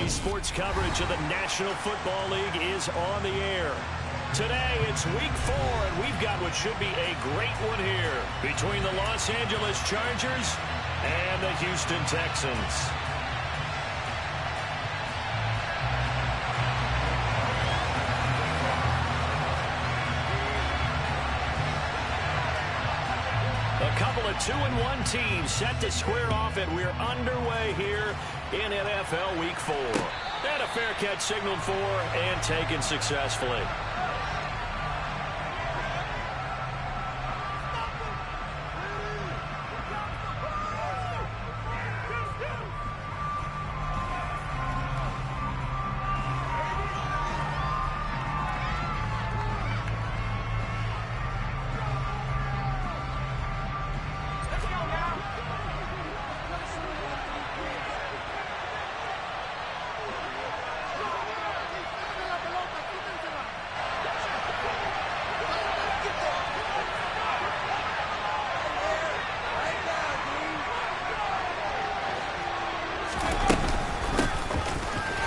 NBC Sports coverage of the National Football League is on the air. Today, it's Week 4, and we've got what should be a great one here between the Los Angeles Chargers and the Houston Texans. A couple of 2-1 teams set to square off, and we're underway here in NFL Week 4. And a fair catch signaled for and taken successfully.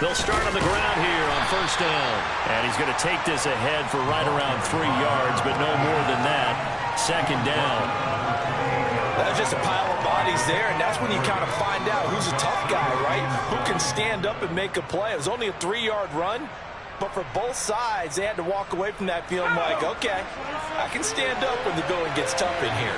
They'll start on the ground here on first down. And he's going to take this ahead for right around 3 yards, but no more than that. Second down. That's just a pile of bodies there, and that's when you kind of find out who's a tough guy, right? Who can stand up and make a play. It was only a 3-yard run, but for both sides, they had to walk away from that feeling like, okay, I can stand up when the going gets tough in here.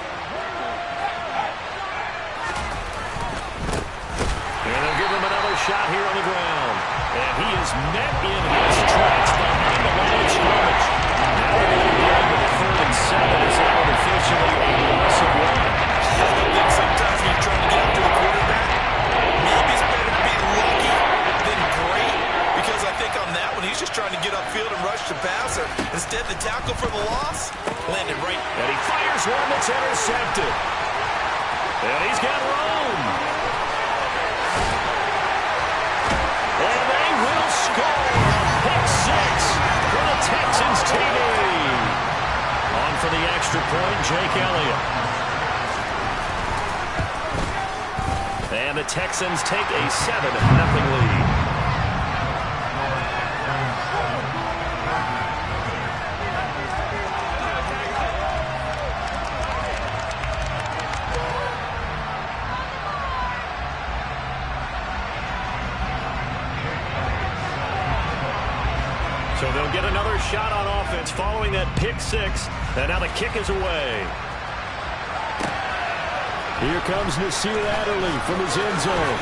And they'll give him another shot here on the ground. And he is met in his tracks behind the line of scrimmage. Now we're going to get into the 3rd and 7 as that one officially a loss of 1. I think sometimes when you're trying to get after the quarterback, maybe it's better to be lucky than great, because I think on that one, he's just trying to get upfield and rush the passer. Instead, the tackle for the loss landed right. And he fires one that's intercepted. And he's got room. And they will score. Pick 6 for the Texans TD. On for the extra point, Jake Elliott. And the Texans take a 7-0 lead. So they'll get another shot on offense following that pick 6. And now the kick is away. Here comes Nasir Adderley from his end zone.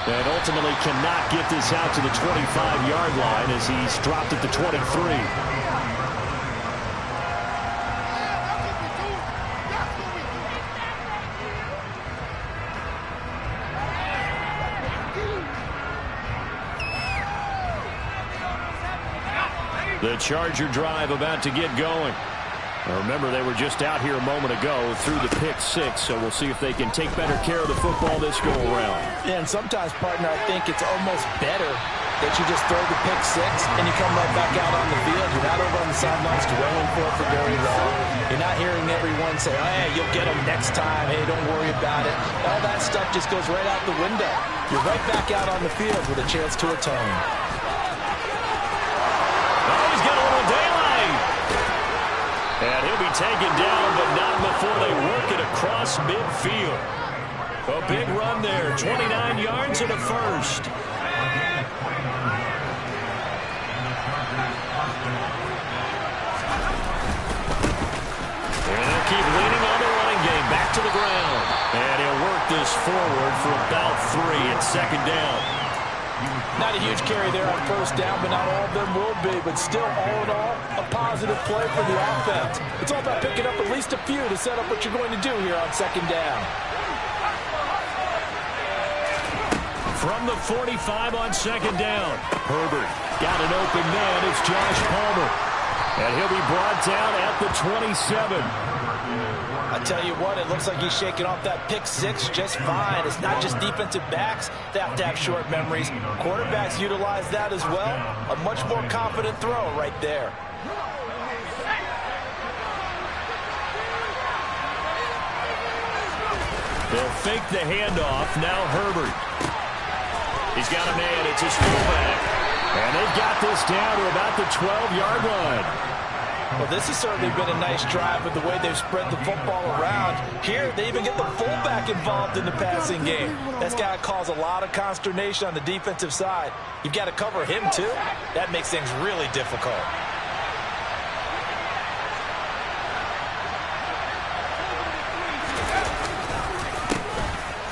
And ultimately cannot get this out to the 25-yard line as he's dropped at the 23. The Charger drive about to get going. Now remember, they were just out here a moment ago through the pick 6, so we'll see if they can take better care of the football this go-around. Yeah, and sometimes, partner, I think it's almost better that you just throw the pick 6 and you come right back out on the field. You're not over on the sidelines dwelling for it for very long. You're not hearing everyone say, oh, hey, you'll get them next time. Hey, don't worry about it. All that stuff just goes right out the window. You're right back out on the field with a chance to atone. And he'll be taken down, but not before they work it across midfield. A big run there, 29 yards and a first. And they'll keep leaning on the running game, back to the ground. And he'll work this forward for about 3 at second down. Not a huge carry there on first down, but not all of them will be. But still, all in all, a positive play for the offense. It's all about picking up at least a few to set up what you're going to do here on second down. From the 45 on second down, Herbert got an open man. It's Josh Palmer. And he'll be brought down at the 27. I tell you what, it looks like he's shaking off that pick 6 just fine. It's not just defensive backs that have to have short memories. Quarterbacks utilize that as well. A much more confident throw right there. They'll fake the handoff. Now Herbert. He's got a man. It's his fullback. And they've got this down to about the 12-yard line. Well, this has certainly been a nice drive with the way they've spread the football around. Here, they even get the fullback involved in the passing game. That's got to cause a lot of consternation on the defensive side. You've got to cover him, too. That makes things really difficult.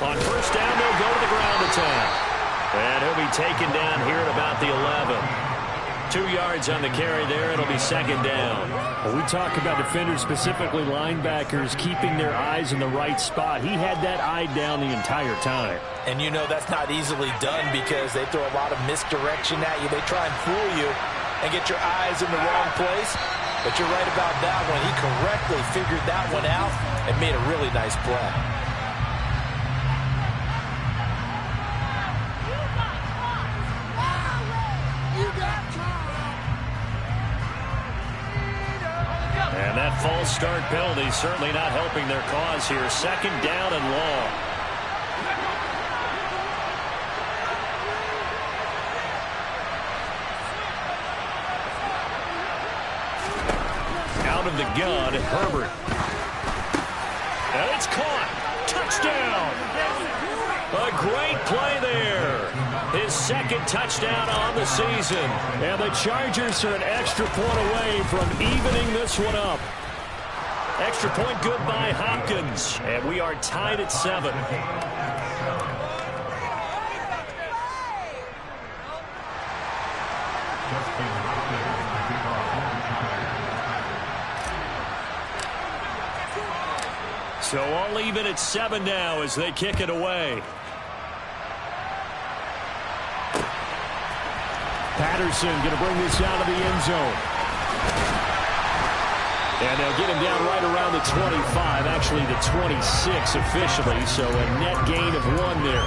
On first down, they'll go to the ground attack. And he'll be taken down here at about the 11. 2 yards on the carry there. It'll be second down. Well, we talk about defenders, specifically linebackers, keeping their eyes in the right spot. He had that eye down the entire time. And you know that's not easily done because they throw a lot of misdirection at you. They try and fool you and get your eyes in the wrong place. But you're right about that one. He correctly figured that one out and made a really nice play. And that false start penalty certainly not helping their cause here. Second down and long. Out of the gun, Herbert. And it's caught. Touchdown. A great play there. His second touchdown on the season. And the Chargers are an extra point away from evening this one up. Extra point good by Hopkins. And we are tied at 7. So all even at 7 now as they kick it away. Patterson going to bring this out of the end zone. And they'll get him down right around the 25, actually the 26 officially, so a net gain of 1 there.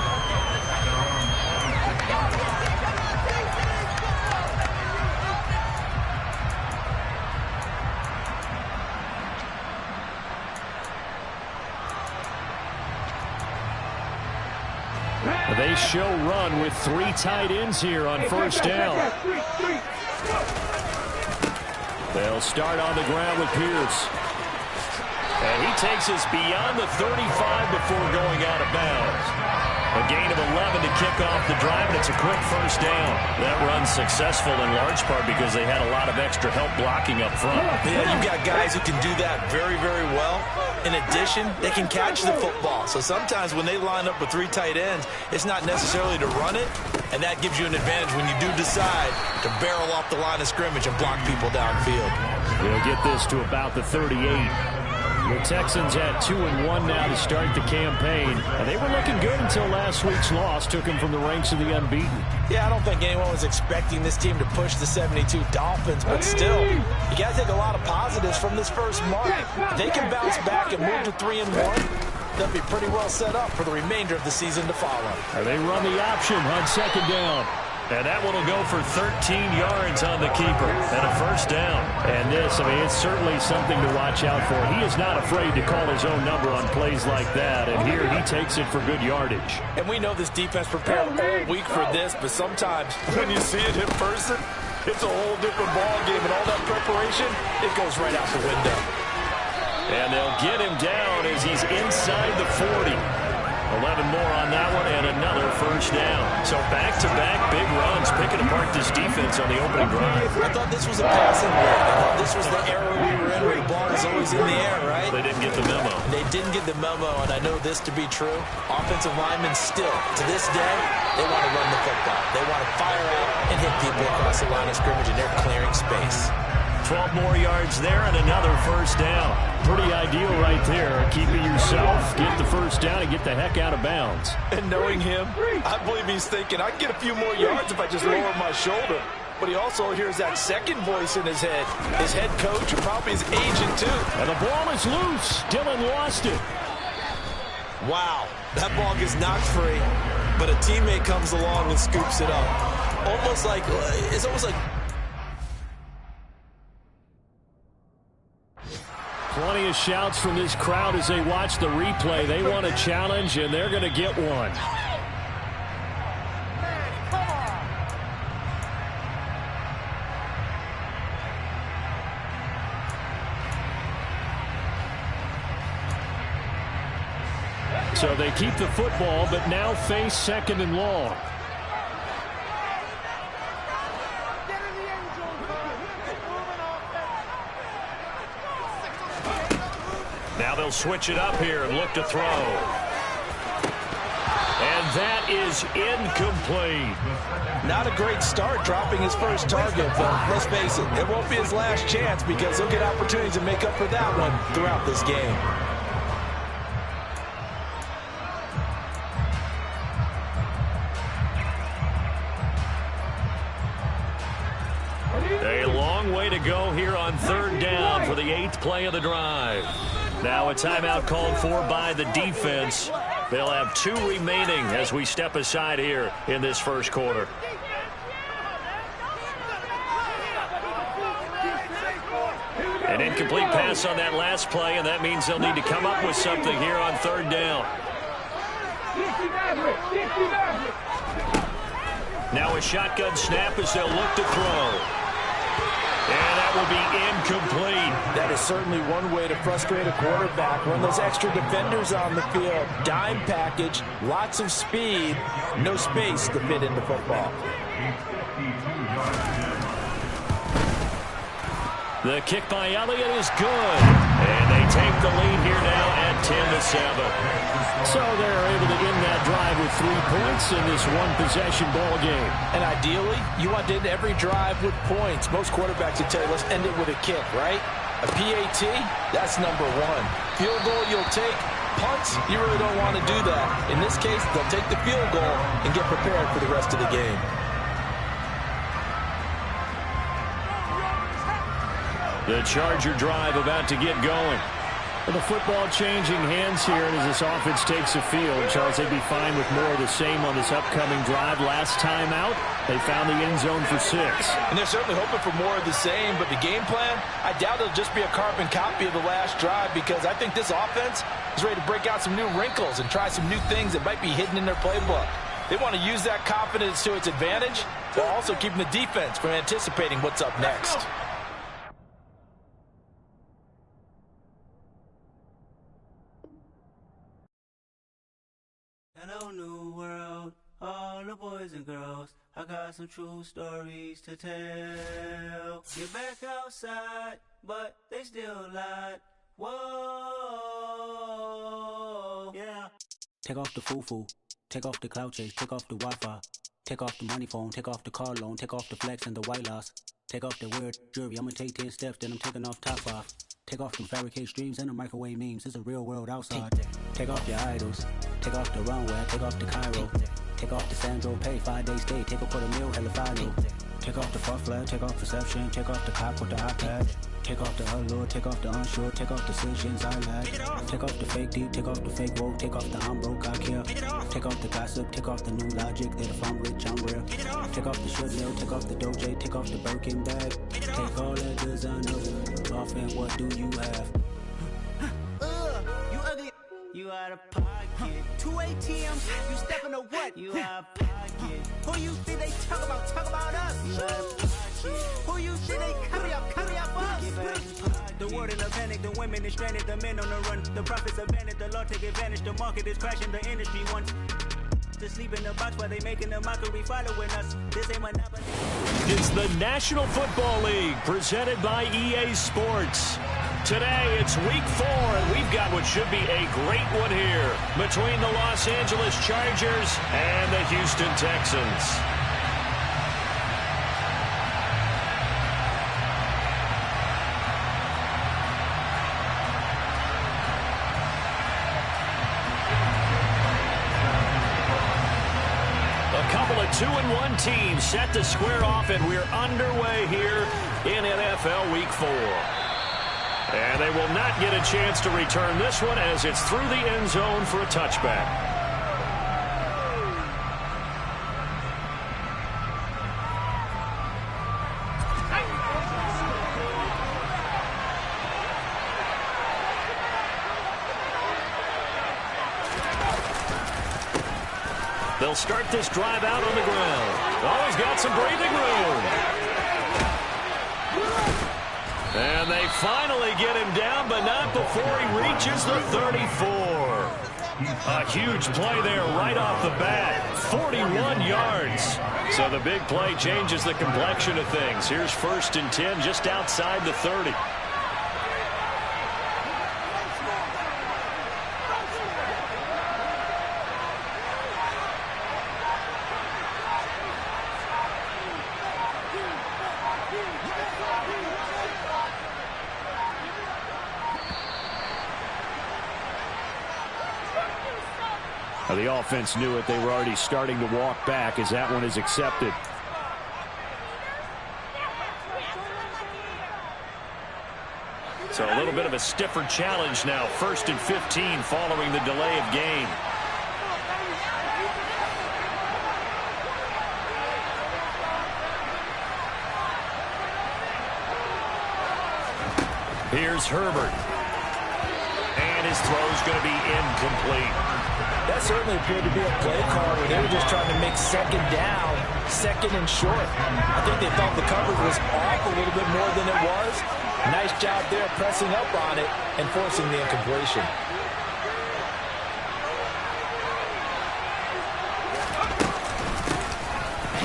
They show run with 3 tight ends here on first down. They'll start on the ground with Pierce. And he takes us beyond the 35 before going out of bounds. A gain of 11 to kick off the drive, and it's a quick first down. That run's successful in large part because they had a lot of extra help blocking up front. Yeah, you've got guys who can do that very, very well. In addition, they can catch the football. So sometimes when they line up with 3 tight ends, it's not necessarily to run it, and that gives you an advantage when you do decide to barrel off the line of scrimmage and block people downfield. They'll get this to about the 38. The Texans at 2-1 now to start the campaign. And they were looking good until last week's loss took them from the ranks of the unbeaten. Yeah, I don't think anyone was expecting this team to push the 72 Dolphins, but still, you got to take a lot of positives from this first month. If they can bounce back and move to 3-1, they'll be pretty well set up for the remainder of the season to follow. And they run the option on second down. And that one will go for 13 yards on the keeper and a first down. And this, I mean, it's certainly something to watch out for. He is not afraid to call his own number on plays like that. And here he takes it for good yardage. And we know this defense prepared all week for this, but sometimes when you see it in person, it's a whole different ball game. And all that preparation, it goes right out the window. And they'll get him down as he's inside the 40. 11 more on that one and another first down. So back-to-back big runs, picking apart this defense on the opening drive. I thought this was a passing league. I thought this was the era we were in where the ball was always in the air, right? They didn't get the memo. They didn't get the memo, and I know this to be true. Offensive linemen still, to this day, they want to run the football. They want to fire out and hit people across the line of scrimmage, and they're clearing space. 12 more yards there and another first down. Pretty ideal right there. Keep it yourself, get the first down, and get the heck out of bounds. And knowing him, I believe he's thinking, I can get a few more yards if I just lower my shoulder. But he also hears that second voice in his head. His head coach and probably his agent, too. And the ball is loose. Dillon lost it. Wow, that ball gets knocked free, but a teammate comes along and scoops it up. It's almost like plenty of shouts from this crowd as they watch the replay. They want a challenge, and they're going to get one. So they keep the football, but now face second and long. Now they'll switch it up here and look to throw. And that is incomplete. Not a great start dropping his first target, but let's face it, it won't be his last chance because he'll get opportunities to make up for that one throughout this game. A long way to go here on third down for the 8th play of the drive. Now a timeout called for by the defense. They'll have 2 remaining as we step aside here in this first quarter. An incomplete pass on that last play, and that means they'll need to come up with something here on third down. Now a shotgun snap as they'll look to throw. And that will be incomplete. That is certainly one way to frustrate a quarterback. Run those extra defenders on the field. Dime package, lots of speed, no space to fit into football. The kick by Elliott is good. And they take the lead here now at 10-7. So they're able to end that drive with 3 points in this one-possession ball game. And ideally, you want to end every drive with points. Most quarterbacks would tell you, let's end it with a kick, right? A PAT, that's number 1. Field goal you'll take. Punts, you really don't want to do that. In this case, they'll take the field goal and get prepared for the rest of the game. The Charger drive about to get going. Well, the football changing hands here as this offense takes the field. Charles, they'd be fine with more of the same on this upcoming drive. Last time out, they found the end zone for 6. And they're certainly hoping for more of the same, but the game plan, I doubt it'll just be a carbon copy of the last drive because I think this offense is ready to break out some new wrinkles and try some new things that might be hidden in their playbook. They want to use that confidence to its advantage while also keeping the defense from anticipating what's up next. Hello, new world, all the boys and girls. I got some true stories to tell. Get back outside, but they still lied. Whoa, yeah. Take off the foo-foo, take off the cloud chase, take off the Wi-Fi, take off the money phone, take off the car loan, take off the flex and the white loss, take off the weird jewelry. I'ma take 10 steps, then I'm taking off top 5. Take off them fabricate streams and the microwave memes. It's a real world outside. Take off your idols. Take off the runway. Take off the Cairo. Take off the Sandro Pay. 5-day stay. Take off for the meal. Hella final. Take off the far flag. Take off perception. Take off the cop with the iPad. Take off the allure. Take off the unsure. Take off decisions I lack. Take off the fake deep. Take off the fake woke. Take off the I'm broke. I care. Take off the gossip. Take off the new logic. That if I'm rich, I'm real. Take off the should know. Take off the doje. Take off the Birkin bag. Take all that designer off and what do you have? You ugly. You out of pocket. 2 ATMs. You stepping to what? You out of pocket. Who you think they talk about? Talk about us. You out of pocket. Who you think they carry up us? The world in a panic. The women is stranded. The men on the run. The profits abandoned. The law take advantage. The market is crashing. The industry wants to sleep in the box while they making a mockery following us. This ain't monopoly. It's the National Football League presented by EA Sports. Today it's week 4 and we've got what should be a great one here between the Los Angeles Chargers and the Houston Texans. A couple of 2-1 teams set to square off, and we're underway here in NFL Week 4. And they will not get a chance to return this one as it's through the end zone for a touchback. They'll start this drive out on the ground. Oh, he's got some breathing room. And they finally get him down, but not before he reaches the 34. A huge play there right off the bat. 41 yards. So the big play changes the complexion of things. Here's 1st and 10 just outside the 30. The offense knew it. They were already starting to walk back as that one is accepted. So a little bit of a stiffer challenge now. 1st and 15 following the delay of game. Here's Herbert. And his throw's going to be incomplete. That certainly appeared to be a play call where they were just trying to make 2nd down, 2nd and short. I think they thought the coverage was off a little bit more than it was. Nice job there pressing up on it and forcing the incompletion.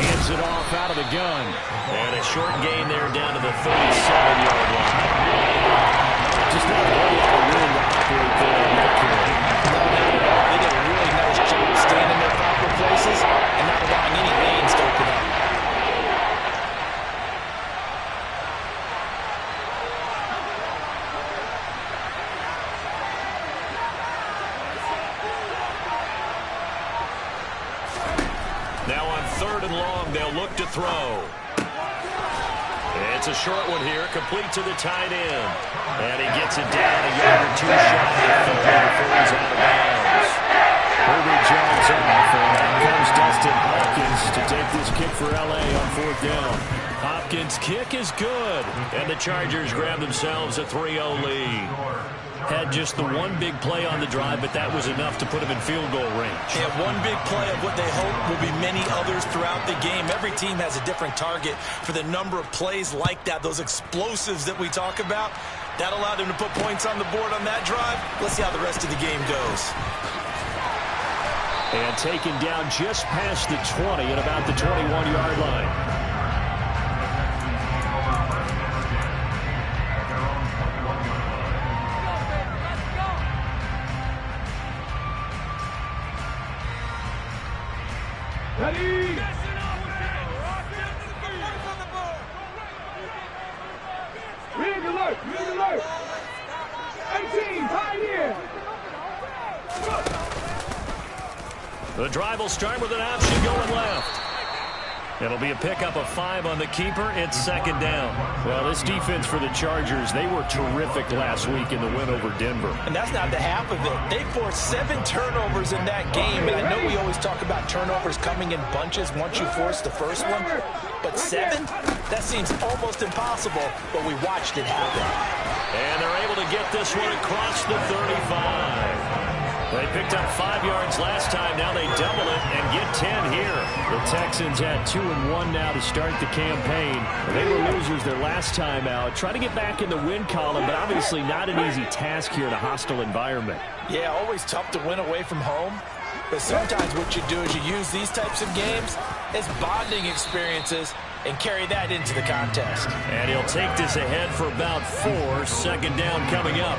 Hands it off out of the gun. And a short gain there down to the 37-yard line. Just not a way to really operate there on that carry. They did a really nice job staying in their proper places and not allowing any lanes to open up. Now on 3rd and long, they'll look to throw. It's a short one here, complete to the tight end. And he gets it down a yard or 2 shy before he's out of bounds. Herbie Jones off, and out comes Dustin Hopkins to take this kick for L.A. on 4th down. Hopkins' kick is good. And the Chargers grab themselves a 3-0 lead. Had just the one big play on the drive, but that was enough to put him in field goal range. Yeah, one big play of what they hope will be many others throughout the game. Every team has a different target for the number of plays like that, those explosives that we talk about. That allowed them to put points on the board on that drive. Let's see how the rest of the game goes. And taken down just past the 20 at about the 21-yard line. Ready? Red alert! Red alert! 18, pioneer! The drive will start with an option going left. It'll be a pickup of 5 on the keeper. It's 2nd down. Well, this defense for the Chargers, they were terrific last week in the win over Denver. And that's not the half of it. They forced 7 turnovers in that game. And I know we always talk about turnovers coming in bunches once you force the first one. But 7? That seems almost impossible, but we watched it happen. And they're able to get this one across the 35. They picked up 5 yards last time. Now they double it and get 10 here. The Texans had 2-1 now to start the campaign. They were losers their last time out. Try to get back in the win column, but obviously not an easy task here in a hostile environment. Yeah, always tough to win away from home. But sometimes what you do is you use these types of games as bonding experiences and carry that into the contest. And he'll take this ahead for about 4. 2nd down coming up.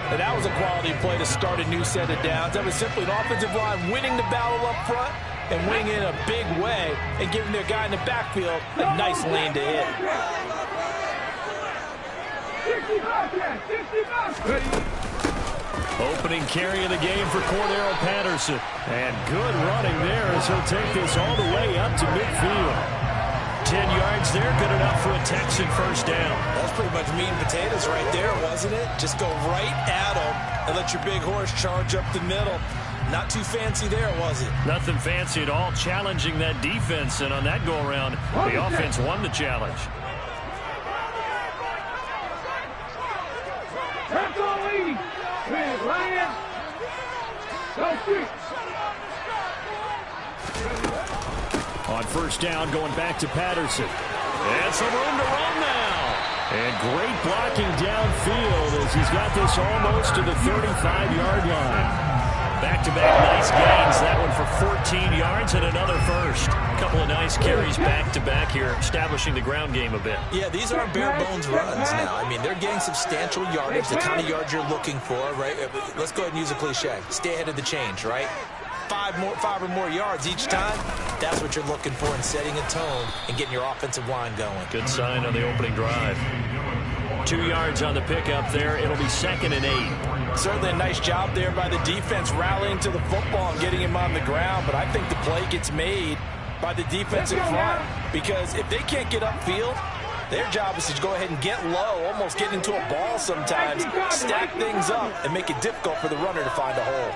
And that was a quality play to start a new set of downs. That was simply an offensive line winning the battle up front and winning in a big way and giving their guy in the backfield a nice lane to hit. 65. Opening carry of the game for Cordero Patterson. And good running there as he'll take this all the way up to midfield. 10 yards there, good enough for a Texan 1st down. That's pretty much meat and potatoes right there, wasn't it? Just go right at them and let your big horse charge up the middle. Not too fancy there, was it? Nothing fancy at all, challenging that defense, and on that go-around, the offense won the challenge. That's all lead. Red Lion. Go street. On 1st down, going back to Patterson. And some room to run now. And great blocking downfield as he's got this almost to the 35-yard line. Back-to-back nice gains. That one for 14 yards and another first. A couple of nice carries back-to-back here, establishing the ground game a bit. Yeah, these aren't bare-bones runs now. I mean, they're getting substantial yardage, the kind of yards you're looking for, right? Let's go ahead and use a cliche. Stay ahead of the change, right? Five or more yards each time. That's what you're looking for in setting a tone and getting your offensive line going. Good sign on the opening drive. 2 yards on the pickup there. It'll be 2nd and 8. Certainly a nice job there by the defense rallying to the football and getting him on the ground, but I think the play gets made by the defensive front, because if they can't get upfield, their job is to go ahead and get low, almost get into a ball sometimes, stack things up, and make it difficult for the runner to find a hole.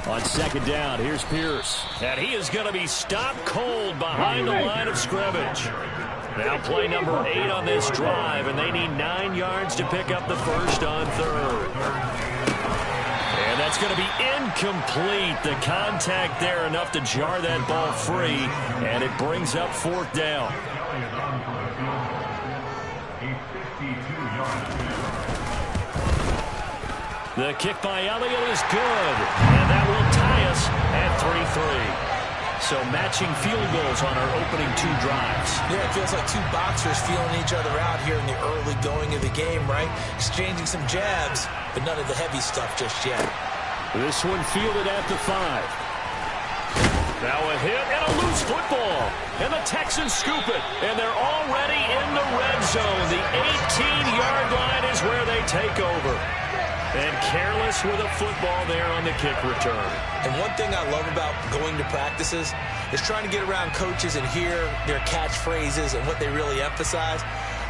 On 2nd down, here's Pierce. And he is going to be stopped cold behind the line of scrimmage. Now play number 8 on this drive, and they need 9 yards to pick up the first on 3rd. And that's going to be incomplete. The contact there enough to jar that ball free, and it brings up 4th down. The kick by Elliott is good, and that will tie us at 3-3. So matching field goals on our opening 2 drives. Yeah, it feels like 2 boxers feeling each other out here in the early going of the game, right? Exchanging some jabs, but none of the heavy stuff just yet. This one fielded at the 5. Now a hit and a loose football. And the Texans scoop it. And they're already in the red zone. The 18-yard line is where they take over. And careless with a football there on the kick return. And one thing I love about going to practices is trying to get around coaches and hear their catchphrases and what they really emphasize.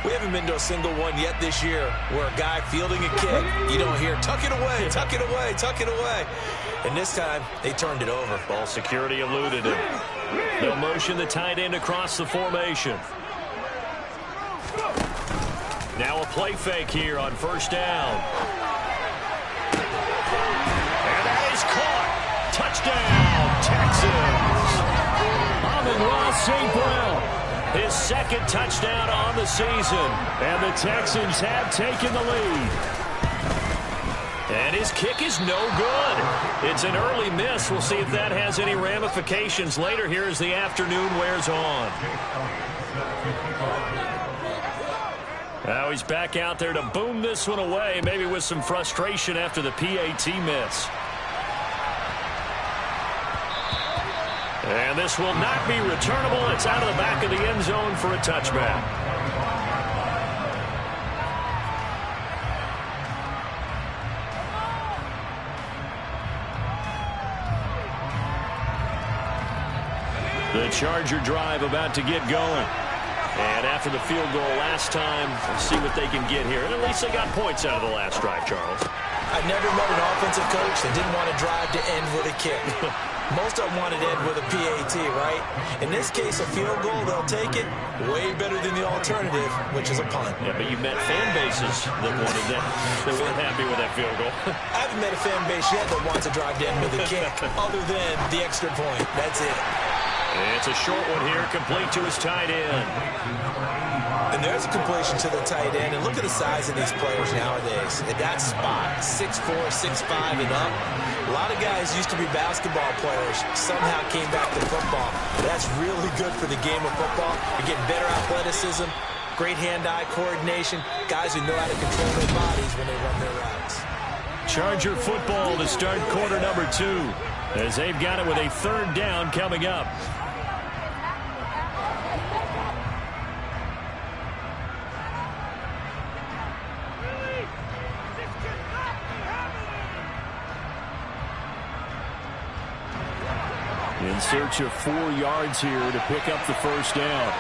We haven't been to a single one yet this year where a guy fielding a kick, you don't hear, tuck it away, tuck it away, tuck it away. And this time, they turned it over. Ball security eluded him. They'll motion the tight end across the formation. Now a play fake here on 1st down. And that is caught. Touchdown, Texans. Amon-Ra St. Brown. His 2nd touchdown on the season. And the Texans have taken the lead. And his kick is no good. It's an early miss. We'll see if that has any ramifications later here as the afternoon wears on. Now he's back out there to boom this one away, maybe with some frustration after the PAT miss. And this will not be returnable. It's out of the back of the end zone for a touchback. The Charger drive about to get going. And after the field goal last time, let's see what they can get here. And at least they got points out of the last drive, Charles. I've never met an offensive coach that didn't want to drive to end with a kick. Most of them wanted to end with a PAT, right? In this case, a field goal, they'll take it. Way better than the alternative, which is a punt. Yeah, but you met fan bases that wanted that. They weren't happy with that field goal. I haven't met a fan base yet that wants to drive to end with a kick, other than the extra point. That's it. It's a short one here, complete to his tight end. And there's a completion to the tight end. And look at the size of these players nowadays. At that spot, 6'4", 6'5", and up. A lot of guys used to be basketball players, somehow came back to football. That's really good for the game of football. You're getting better athleticism, great hand-eye coordination, guys who know how to control their bodies when they run their routes. Charger football to start quarter number 2, as they've got it with a 3rd down coming up. In search of 4 yards here to pick up the 1st down.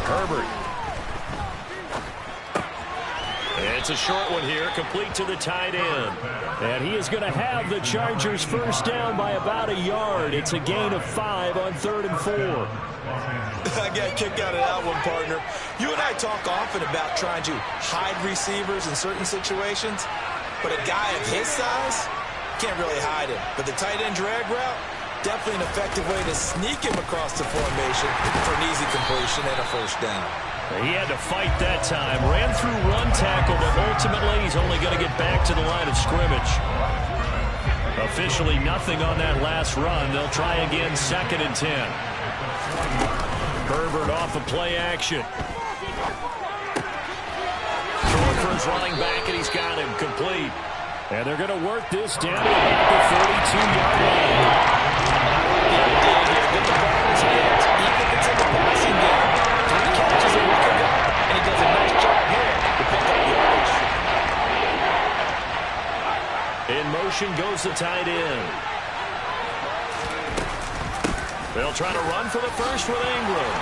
Herbert. It's a short one here, complete to the tight end. And he is going to have the Chargers 1st down by about a yard. It's a gain of 5 on 3rd and 4. I got a kick out of that one, partner. You and I talk often about trying to hide receivers in certain situations, but a guy of his size can't really hide him. But the tight end drag route, definitely an effective way to sneak him across the formation for an easy completion and a first down. He had to fight that time. Ran through run tackle, but ultimately he's only going to get back to the line of scrimmage. Officially nothing on that last run. They'll try again, 2nd and 10. Herbert off of play action. Throwing for his running back, and he's got him complete. And they're going to work this down to about the 42-yard line. Get the ball in his hands, even if it's in the passing game. 3 catches a week ago, and he does a nice job here to pick up yardage. In motion goes the tight end. They'll try to run for the first with Ingram.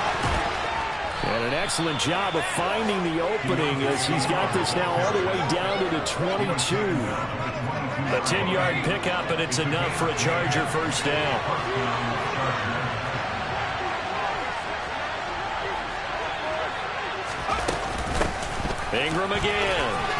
And an excellent job of finding the opening as he's got this now all the way down to the 22. A 10-yard pickup, and it's enough for a Charger first down. Ingram again.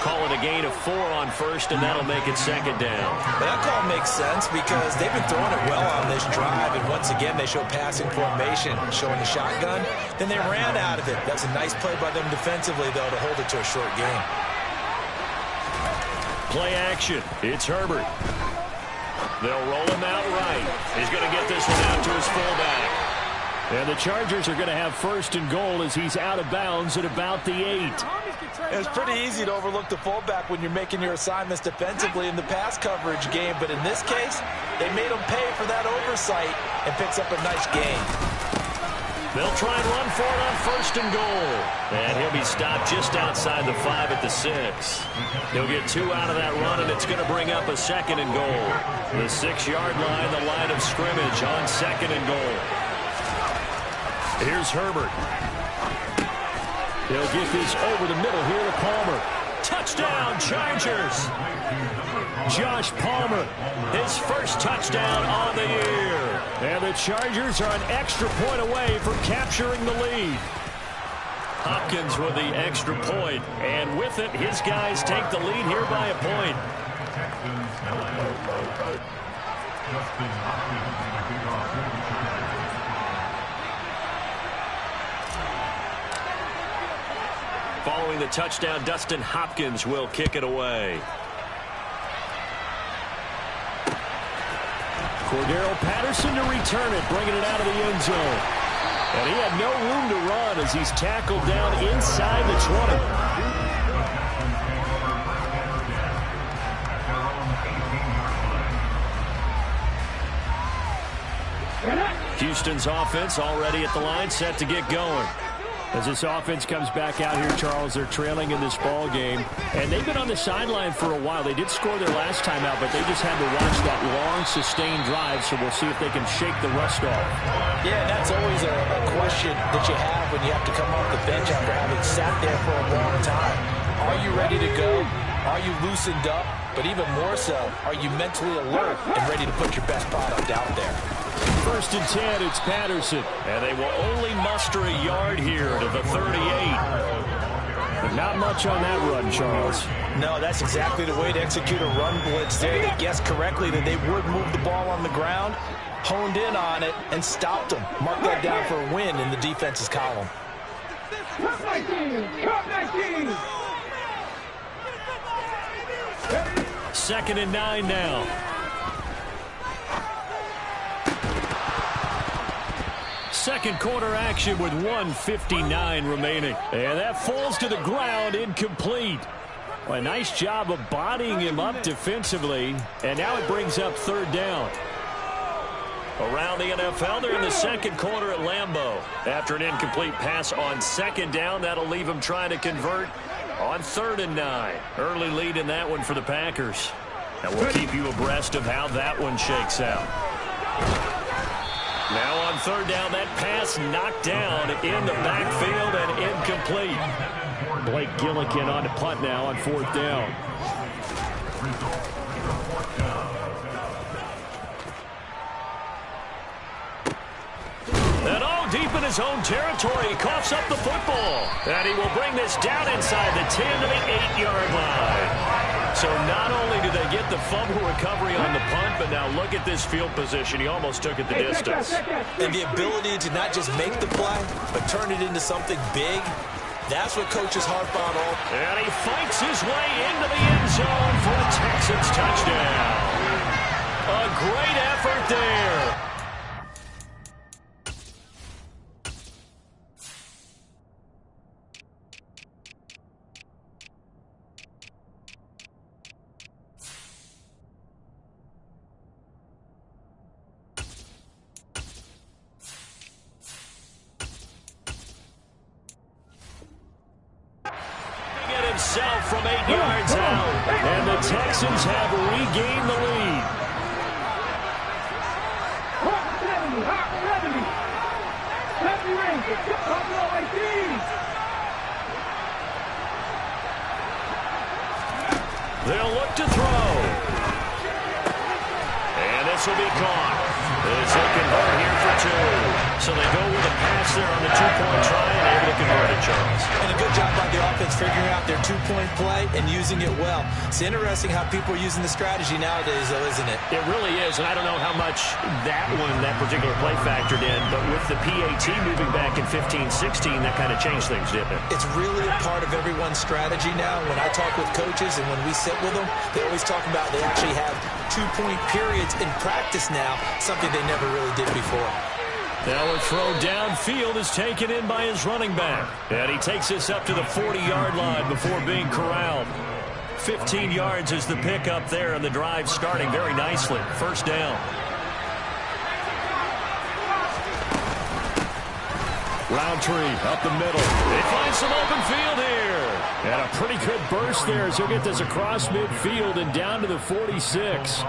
Calling a gain of 4 on first, and that'll make it 2nd down. But that call makes sense because they've been throwing it well on this drive, and once again they show passing formation, showing the shotgun. Then they ran out of it. That's a nice play by them defensively, though, to hold it to a short game. Play action. It's Herbert. They'll roll him out right. He's going to get this one out to his fullback. And the Chargers are going to have 1st and goal as he's out of bounds at about the 8. It's pretty easy to overlook the fullback when you're making your assignments defensively in the pass coverage game, but in this case, they made him pay for that oversight and picks up a nice gain. They'll try and run for it on 1st and goal. And he'll be stopped just outside the 5 at the 6. He'll get 2 out of that run, and it's going to bring up a 2nd and goal. The 6-yard line, the line of scrimmage on 2nd and goal. Here's Herbert. He'll get this over the middle here to Palmer. Touchdown, Chargers. Josh Palmer, his first touchdown on the year. And the Chargers are an extra point away from capturing the lead. Hopkins with the extra point. And with it, his guys take the lead here by a point. Following the touchdown, Dustin Hopkins will kick it away. Cordero Patterson to return it, bringing it out of the end zone. And he had no room to run as he's tackled down inside the 20. Houston's offense already at the line, set to get going. As this offense comes back out here, Charles, they're trailing in this ball game. And they've been on the sideline for a while. They did score their last time out, but they just had to watch that long, sustained drive, so we'll see if they can shake the rust off. Yeah, that's always a question that you have when you have to come off the bench after having sat there for a long time. Are you ready to go? Are you loosened up? But even more so, are you mentally alert and ready to put your best product out there? 1st and 10, it's Patterson. And they will only muster a yard here to the 38. But not much on that run, Charles. No, that's exactly the way to execute a run blitz there. They guessed correctly that they would move the ball on the ground, honed in on it, and stopped them. Mark that down for a win in the defense's column. Cut 19! Cut 19! 2nd and 9 now. Second quarter action with 1:59 remaining. And that falls to the ground, incomplete. Well, a nice job of bodying him up defensively. And now it brings up 3rd down. Around the NFL, they're in the second quarter at Lambeau. After an incomplete pass on 2nd down, that'll leave them trying to convert on 3rd and 9. Early lead in that one for the Packers. And we'll keep you abreast of how that one shakes out. Now on 3rd down, that pass knocked down in the backfield and incomplete. Blake Gillikin on to punt now on 4th down. And deep in his own territory. He coughs up the football. And he will bring this down inside the 10 to the 8-yard line. So not only do they get the fumble recovery on the punt, but now look at this field position. He almost took it the distance. And the ability to not just make the play, but turn it into something big, that's what coaches harp on all. And he fights his way into the end zone for a Texans touchdown. A great effort there. Himself from 8 yards out, and the Texans have regained the lead. They'll look to throw, and this will be caught as they convert here for 2. So they go with a pass there on the 2-point try and able to convert it, Charles. And a good job by the offense figuring out their 2-point play and using it well. It's interesting how people are using the strategy nowadays, though, isn't it? It really is, and I don't know how much that particular play factored in, but with the PAT moving back in 15-16, that kind of changed things, didn't it? It's really a part of everyone's strategy now. When I talk with coaches and when we sit with them, they always talk about they actually have 2-point periods in practice now, something they never really did before. Now a throw downfield is taken in by his running back. And he takes this up to the 40-yard line before being corralled. 15 yards is the pickup there, and the drive starting very nicely. First down. Roundtree up the middle. They find some open field here. And a pretty good burst there as he'll get this across midfield and down to the 46.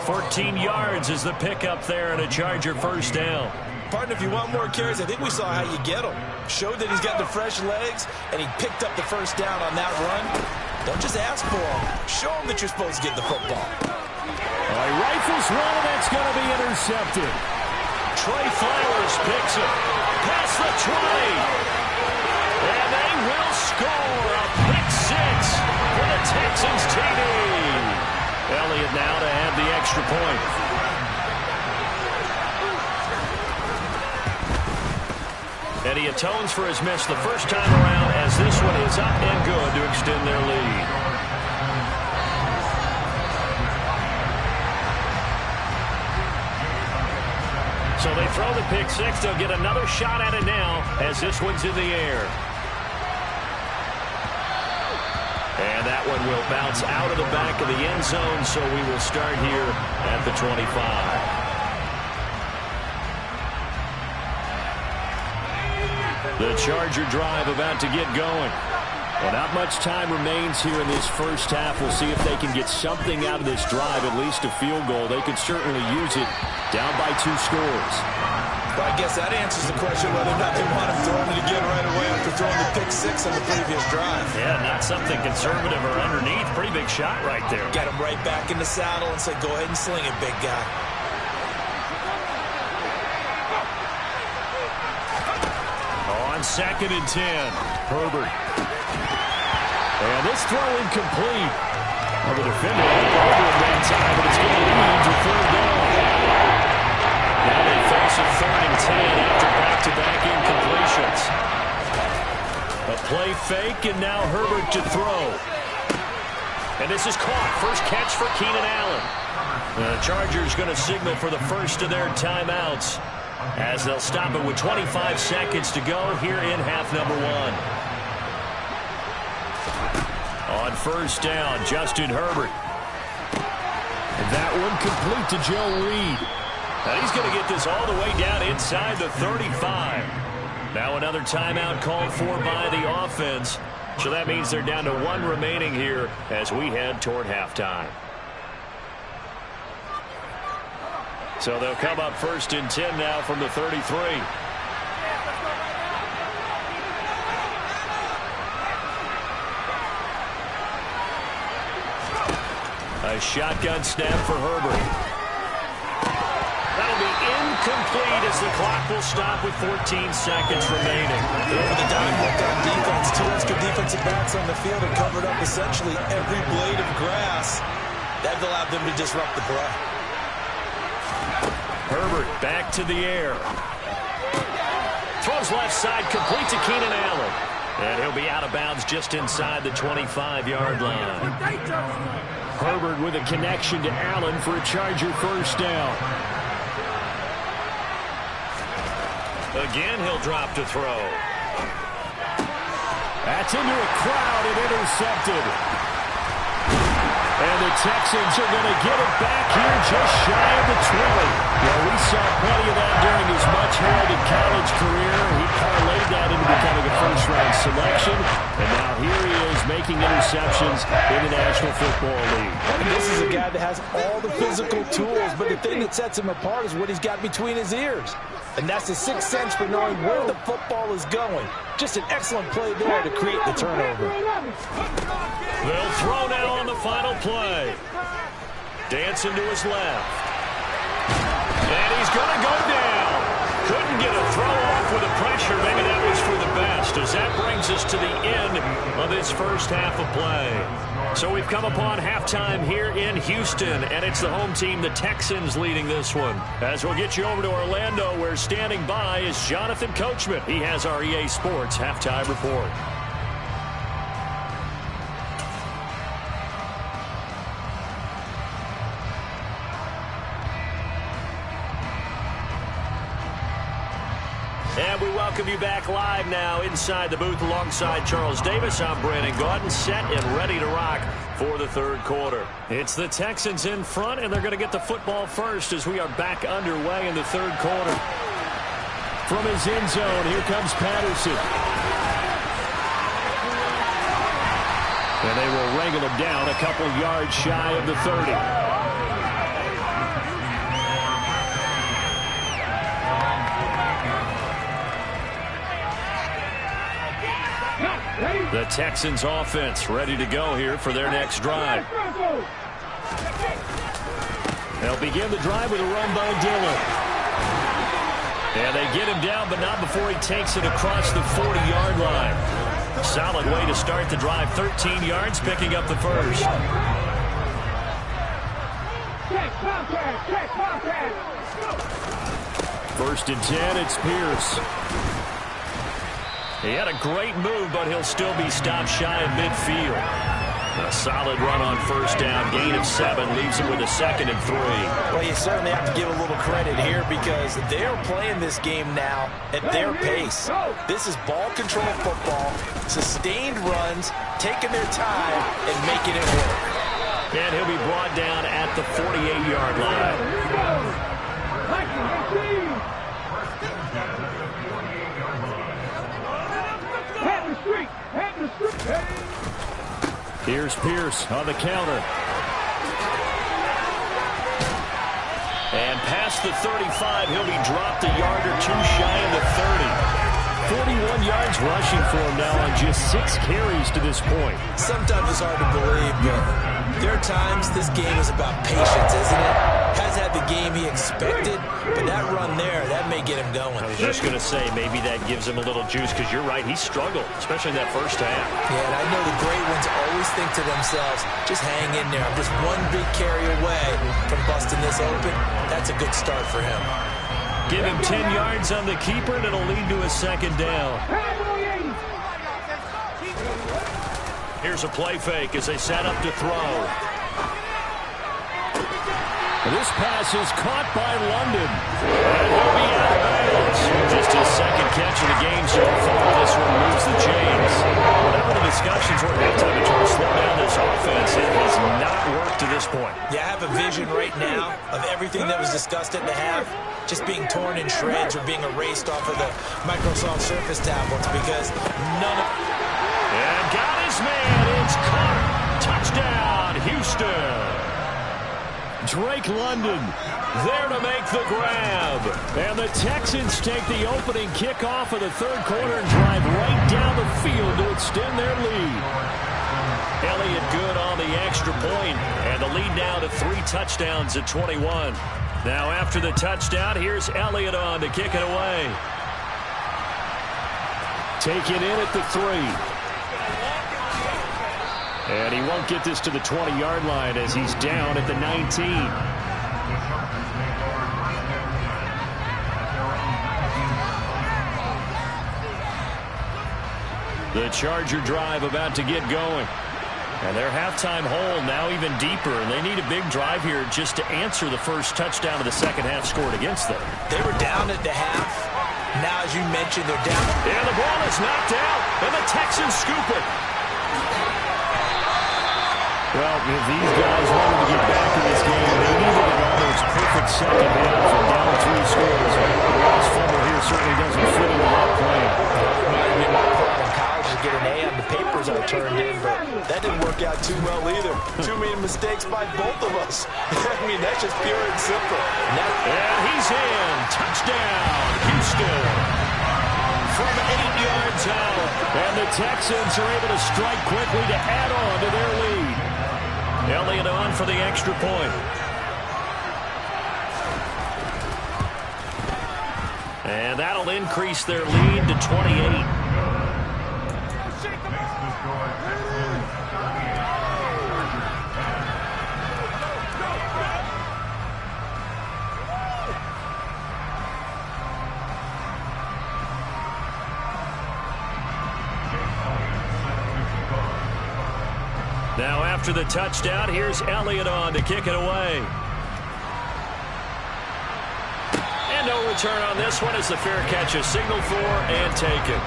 14 yards is the pickup there, and a Charger first down. Partner, if you want more carries, I think we saw how you get them. Showed that he's got the fresh legs, and he picked up the first down on that run. Don't just ask for him. Show him that you're supposed to get the football. He rifles one, and that's going to be intercepted. Trey Flowers picks it. Past the 20. And they will score a pick 6 for the Texans TD. Elliott now to have the extra point. And he atones for his miss the first time around as this one is up and good to extend their lead. So they throw the pick 6. They'll get another shot at it now as this one's in the air. And that one will bounce out of the back of the end zone, so we will start here at the 25. The Charger drive about to get going. Well, not much time remains here in this first half. We'll see if they can get something out of this drive, at least a field goal. They could certainly use it down by 2 scores. Well, I guess that answers the question whether or not they want him throwing it again right away after throwing the pick 6 on the previous drive. Yeah, not something conservative or underneath. Pretty big shot right there. Get him right back in the saddle and say, go ahead and sling it, big guy. On 2nd and 10, Herbert. And this throw incomplete. Well, the defender went over in that time, but it's going to lead to 3rd down. Now they face a 3rd and 10 after back-to-back incompletions. A play fake, and now Herbert to throw. And this is caught. First catch for Keenan Allen. The Chargers going to signal for the first of their timeouts, as they'll stop it with 25 seconds to go here in half number 1. On first down, Justin Herbert. And that one complete to Joe Reed. And he's going to get this all the way down inside the 35. Now another timeout called for by the offense. So that means they're down to 1 remaining here as we head toward halftime. So they'll come up 1st and 10 now from the 33. A shotgun snap for Herbert. That'll will be incomplete as the clock will stop with 14 seconds remaining. Over the dime look on defense. 2 extra defensive backs on the field and covered up essentially every blade of grass. That allowed them to disrupt the play. Herbert back to the air. Throws left side, complete to Keenan Allen. And he'll be out of bounds just inside the 25-yard line. Herbert with a connection to Allen for a Charger first down. Again, he'll drop to throw. That's into a crowd and intercepted. And the Texans are going to get it back here just shy of the 20. Well, we saw plenty of that during his much-heralded college career. He parlayed that into becoming a first-round selection. And now here he is making interceptions in the National Football League. And this is a guy that has all the physical tools, but the thing that sets him apart is what he's got between his ears. And that's the sixth sense for knowing where the football is going. Just an excellent play there to create the turnover. They'll throw now on the final play. Dancing to his left. And he's going to go down. Couldn't get a throw off with the pressure. Maybe that was for the best, as that brings us to the end of this first half of play. So we've come upon halftime here in Houston, and it's the home team, the Texans, leading this one. As we'll get you over to Orlando, where standing by is Jonathan Coachman. He has our EA Sports halftime report. And we welcome you back live now inside the booth alongside Charles Davis. I'm Brandon Gaudin, set and ready to rock for the third quarter. It's the Texans in front, and they're going to get the football first as we are back underway in the third quarter. From his end zone, here comes Patterson. And they will wrangle him down a couple yards shy of the 30. The Texans offense ready to go here for their next drive. They'll begin the drive with a run by Dillon. And they get him down, but not before he takes it across the 40-yard line. Solid way to start the drive. 13 yards, picking up the first. First and 10, it's Pierce. He had a great move, but he'll still be stopped shy of midfield. A solid run on first down. Gain of 7 leaves him with a 2nd and 3. Well, you certainly have to give a little credit here because they're playing this game now at their pace. This is ball control football, sustained runs, taking their time, and making it work. And he'll be brought down at the 48-yard line. Here's Pierce on the counter. And past the 35, he'll be dropped a yard or 2 shy of the 30. 41 yards rushing for him now on just 6 carries to this point. Sometimes it's hard to believe, but there are times this game is about patience, isn't it? Has had the game he expected, but that run there, that may get him going. I was just going to say, maybe that gives him a little juice, because you're right, he struggled, especially in that first half. Yeah, and I know the great ones always think to themselves, just hang in there. I'm just one big carry away from busting this open. That's a good start for him. Give him 10 yards on the keeper, and it'll lead to a 2nd down. Here's a play fake as they set up to throw. This pass is caught by London. And he'll be out of bounds. Just his 2nd catch of the game so far. This one moves the chains. Whatever the discussions were at halftime to try to slow down this offense, it has not worked to this point. Yeah, I have a vision right now of everything that was discussed at the half just being torn in shreds or being erased off of the Microsoft Surface tablets because none of... And got his man. It's caught. Touchdown, Houston. Drake London there to make the grab. And the Texans take the opening kickoff of the third quarter and drive right down the field to extend their lead. Elliott good on the extra point, and the lead now to 3 touchdowns at 21. Now after the touchdown, here's Elliott on to kick it away. Taken in at the 3. And he won't get this to the 20-yard line as he's down at the 19. The Charger drive about to get going. And their halftime hole now even deeper, and they need a big drive here just to answer the first touchdown of the second half scored against them. They were down at the half. Now, as you mentioned, they're down. And the ball is knocked out, and the Texans scoop it. Well, if these guys wanted to get back in this game, they needed an almost perfect second half and down 3 scores. The last fumble here certainly doesn't fit into that plan. Reminded me of my part in college to get an A on the papers I turned in, but that didn't work out too well either. Too many mistakes by both of us. I mean, that's just pure and simple. And he's in. Touchdown, Houston. From 8 yards out. And the Texans are able to strike quickly to add on to their lead. Elliott on for the extra point. And that'll increase their lead to 28. Now after the touchdown, here's Elliott on to kick it away. And no return on this one as the fair catch is signaled for and taken.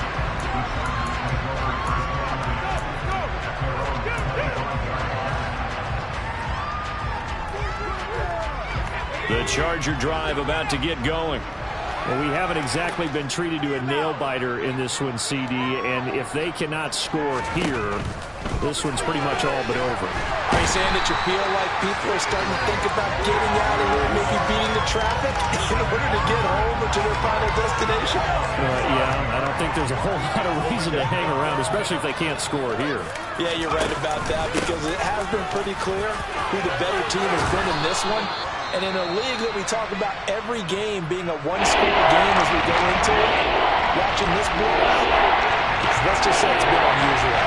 The Charger drive about to get going. Well, we haven't exactly been treated to a nail-biter in this one, CD, and if they cannot score here, this one's pretty much all but over. Are you saying that you feel like people are starting to think about getting out of here and maybe beating the traffic in order to get home or to their final destination? Yeah, I don't think there's a whole lot of reason to hang around, especially if they can't score here. Yeah, you're right about that because it has been pretty clear who the better team has been in this one. And in a league that we talk about every game being a one-score game as we go into it, watching this blowout, let's just say it's been unusual.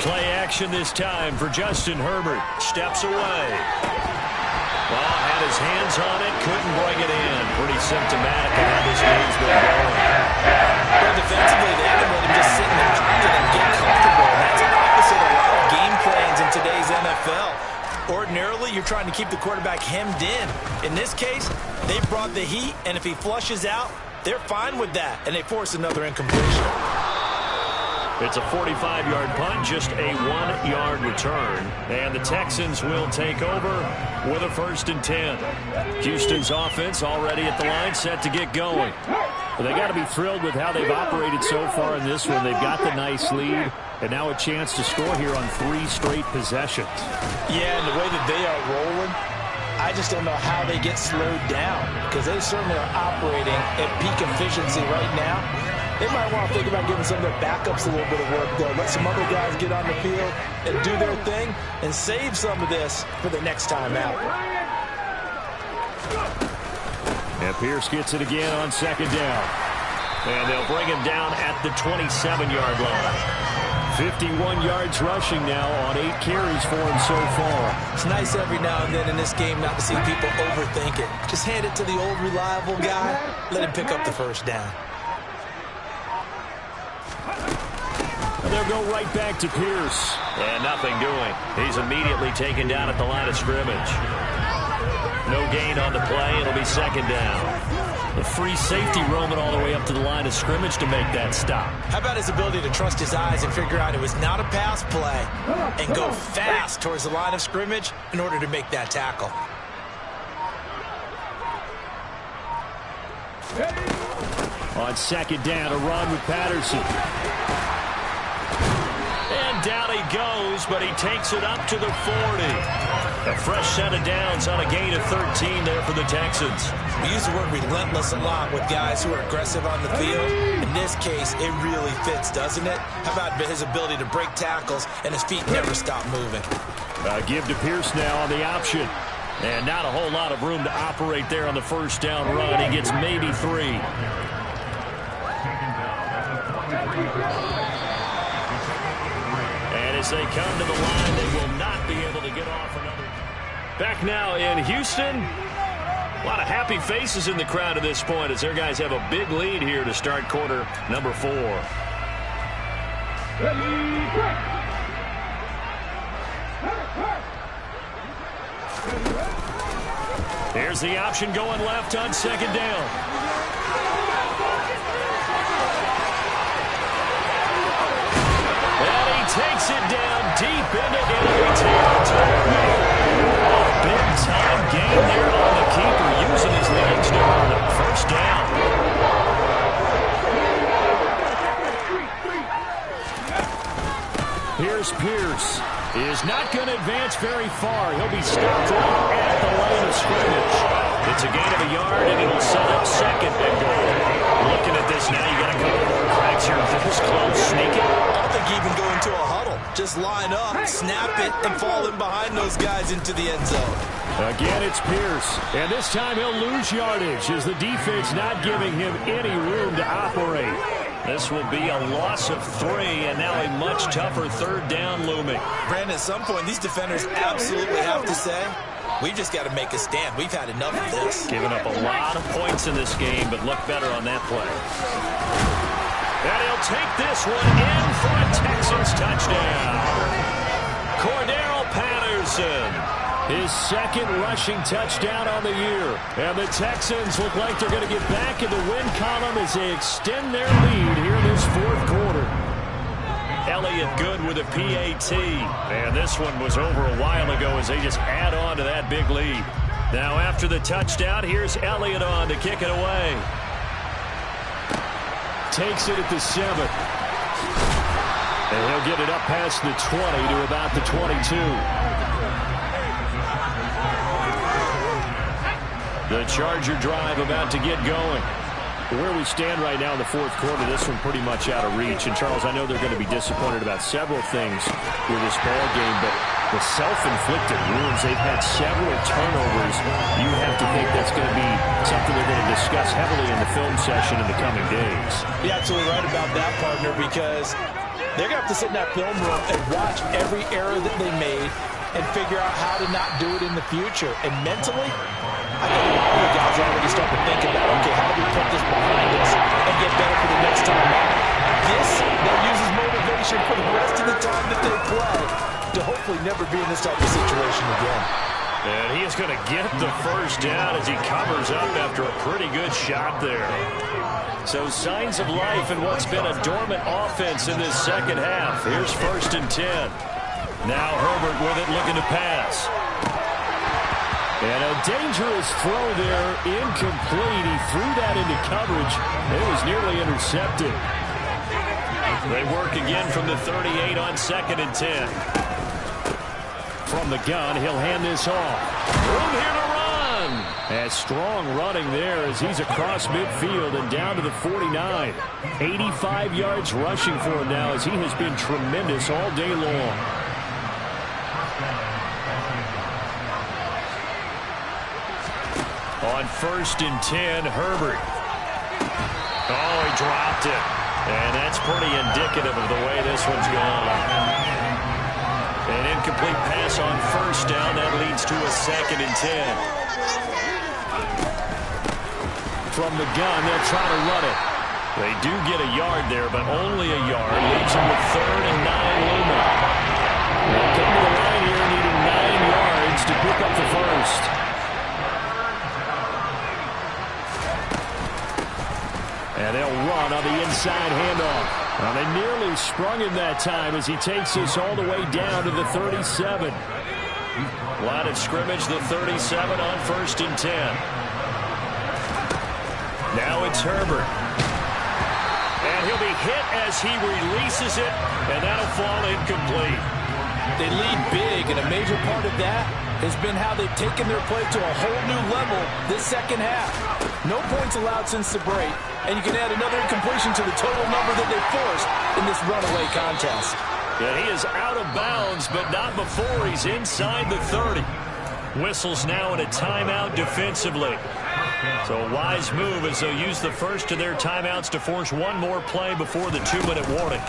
Play action this time for Justin Herbert. Steps away. Well, had his hands on it, couldn't bring it in. Pretty symptomatic of how this game's been going. Well, defensively, they haven't let him just sit in the pocket and get comfortable. And that's opposite of a lot of game plans in today's NFL. Ordinarily, you're trying to keep the quarterback hemmed in. In this case, they brought the heat, and if he flushes out, they're fine with that, and they force another incompletion. It's a 45-yard punt, just a 1-yard return. And the Texans will take over with a 1st and 10. Houston's offense already at the line, set to get going. But they got to be thrilled with how they've operated so far in this one. They've got the nice lead, and now a chance to score here on 3 straight possessions. Yeah, and the way that they are rolling, I just don't know how they get slowed down because they certainly are operating at peak efficiency right now. They might want to think about giving some of their backups a little bit of work, though. Let some other guys get on the field and do their thing and save some of this for the next time out. And Pierce gets it again on 2nd down. And they'll bring him down at the 27-yard line. 51 yards rushing now on 8 carries for him so far. It's nice every now and then in this game not to see people overthink it. Just hand it to the old reliable guy. Let him pick up the 1st down. They'll go right back to Pierce. And nothing doing. He's immediately taken down at the line of scrimmage. No gain on the play. It'll be 2nd down. The free safety roaming all the way up to the line of scrimmage to make that stop. How about his ability to trust his eyes and figure out it was not a pass play and go fast towards the line of scrimmage in order to make that tackle. On 2nd down, a run with Patterson. And down he goes, but he takes it up to the 40. A fresh set of downs on a gain of 13 there for the Texans. We use the word relentless a lot with guys who are aggressive on the field. In this case, it really fits, doesn't it? How about his ability to break tackles and his feet never stop moving? Give to Pierce now on the option. And not a whole lot of room to operate there on the first down run. He gets maybe 3. And as they come to the line, they will not be able to get off another. Back now in Houston. A lot of happy faces in the crowd at this point as their guys have a big lead here to start quarter number 4. Here's the option going left on second down. And he takes it down deep into enemy territory. A big-time gain there on the keeper, using his legs to earn it. First down. Here's Pierce. He is not going to advance very far. He'll be stopped right at the line of scrimmage. It's a gain of a yard, and it'll set up second and goal. Looking at this now, you got a couple more cracks here. This close, sneak it. I don't think you even go into a huddle. Just line up, snap it, and fall in behind those guys into the end zone. Again, it's Pierce. And this time he'll lose yardage as the defense not giving him any room to operate. This will be a loss of 3, and now a much tougher third down looming. Brandon, at some point, these defenders absolutely have to say, we've just got to make a stand. We've had enough of this. Giving up a lot of points in this game, but look better on that play. And he'll take this one in for a Texans touchdown. Cordero Patterson. His second rushing touchdown on the year. And the Texans look like they're going to get back in the win column as they extend their lead here in this fourth quarter. Elliott good with a PAT. And this one was over a while ago as they just add on to that big lead. Now after the touchdown, here's Elliott on to kick it away. Takes it at the 7. And he'll get it up past the 20 to about the 22. The Charger drive about to get going. Where we stand right now in the fourth quarter, this one pretty much out of reach. And, Charles, I know they're going to be disappointed about several things with this ball game, but the self-inflicted wounds, they've had several turnovers. You have to think that's going to be something they're going to discuss heavily in the film session in the coming days. You're absolutely right about that, partner, because they're going to have to sit in that film room and watch every error that they made and figure out how to not do it in the future. And mentally, I think a lot of the guys are already starting to think about, okay, how do we put this behind us and get better for the next time out? This, they'll use as motivation for the rest of the time that they play to hopefully never be in this type of situation again. And he is going to get the first down as he covers up after a pretty good shot there. So signs of life in what's been a dormant offense in this second half. Here's 1st and 10. Now Herbert with it, looking to pass. And a dangerous throw there, incomplete. He threw that into coverage. It was nearly intercepted. They work again from the 38 on 2nd and 10. From the gun, he'll hand this off. Room here to run. And strong running there as he's across midfield and down to the 49. 85 yards rushing for him now as he has been tremendous all day long. On 1st and 10, Herbert. Oh, he dropped it. And that's pretty indicative of the way this one's gone. An incomplete pass on 1st down. That leads to a 2nd and 10. From the gun, they'll try to run it. They do get a yard there, but only a yard. Leaves them with 3rd and 9 looming. They'll come to the line here needing 9 yards to pick up the first. And they'll run on the inside handoff. Well, they nearly sprung him that time as he takes this all the way down to the 37. Line of scrimmage, the 37 on 1st and 10. Now it's Herbert. And he'll be hit as he releases it, and that'll fall incomplete. They lead big, and a major part of that has been how they've taken their play to a whole new level this second half. No points allowed since the break, and you can add another incompletion to the total number that they forced in this runaway contest. Yeah, he is out of bounds, but not before he's inside the 30. Whistles now in a timeout defensively. So a wise move as they'll use the first of their timeouts to force one more play before the 2-minute warning.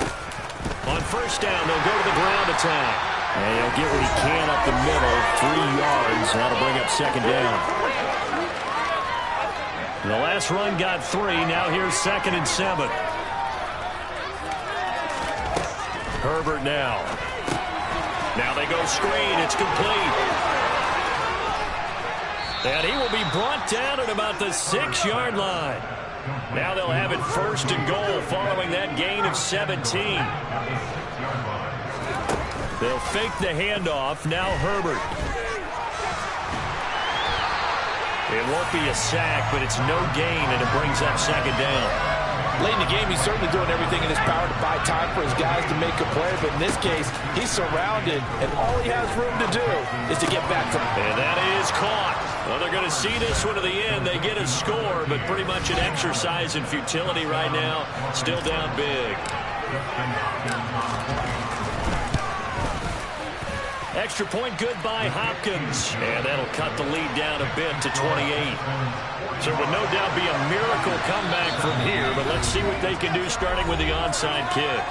On first down, they'll go to the ground attack. And he'll get what he can up the middle, 3 yards. That'll bring up second down. The last run got 3. Now here's 2nd and 7. Herbert now. Now they go screen. It's complete. And he will be brought down at about the 6-yard line. Now they'll have it 1st and goal following that gain of 17. They'll fake the handoff. Now Herbert. It won't be a sack, but it's no gain, and it brings up second down. Late in the game, he's certainly doing everything in his power to buy time for his guys to make a play, but in this case, he's surrounded, and all he has room to do is to get back to him. And that is caught. Well, they're going to see this one to the end. They get a score, but pretty much an exercise in futility right now. Still down big. Extra point good by Hopkins. And that'll cut the lead down a bit to 28. So it would no doubt be a miracle comeback from here, but let's see what they can do starting with the onside kick.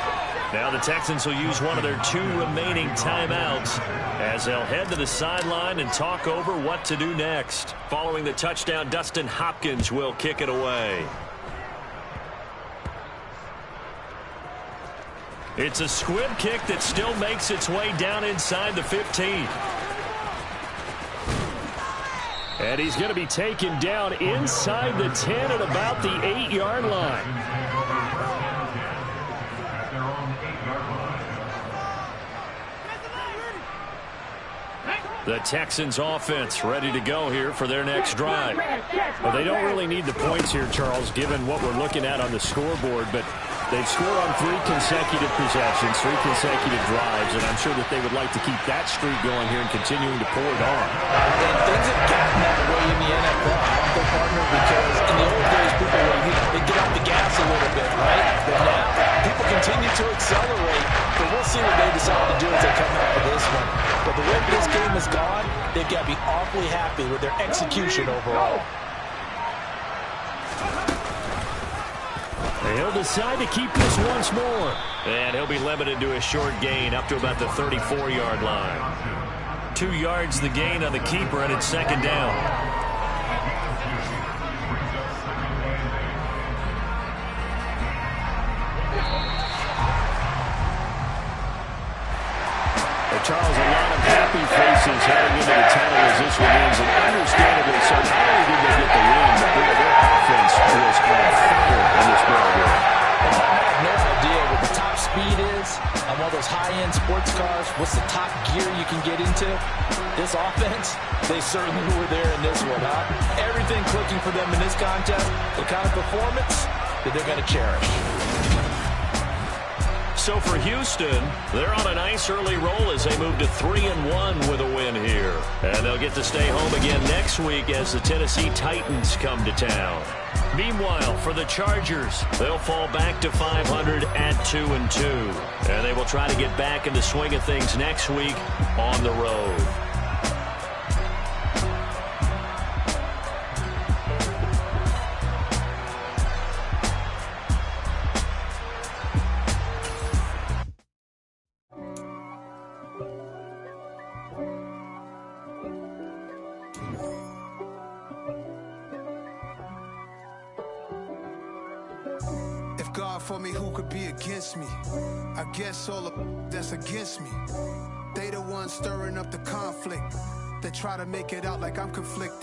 Now the Texans will use one of their 2 remaining timeouts as they'll head to the sideline and talk over what to do next. Following the touchdown, Dustin Hopkins will kick it away. It's a squib kick that still makes its way down inside the 15. And he's going to be taken down inside the 10 at about the 8-yard line. The Texans offense ready to go here for their next drive. Well, they don't really need the points here, Charles, given what we're looking at on the scoreboard, but they've scored on 3 consecutive possessions, 3 consecutive drives, and I'm sure that they would like to keep that streak going here and continuing to pour it on. And things have gotten that way in the NFL, partner, because in the old days, people would get off the gas a little bit, right? But now, people continue to accelerate, but we'll see what they decide to do as they come out of this one. But the way this game has gone, they've got to be awfully happy with their execution overall. He'll decide to keep this once more. And he'll be limited to a short gain up to about the 34-yard line. 2 yards the gain on the keeper, and it's second down. Charles, a lot of happy faces heading into the tunnel as this one ends, and understandably so. Not only did they get the win, but their offense was on fire in this ball game. I have no idea what the top speed is on one of those high-end sports cars. What's the top gear you can get into? This offense, they certainly were there in this one, huh? Everything clicking for them in this contest, the kind of performance that they're going to cherish. So for Houston, they're on a nice early roll as they move to 3-1 with a win here. And they'll get to stay home again next week as the Tennessee Titans come to town. Meanwhile, for the Chargers, they'll fall back to 500 at 2-2. And they will try to get back in the swing of things next week on the road. God for me, who could be against me? I guess all the that's against me. They the ones stirring up the conflict. They try to make it out like I'm conflicted.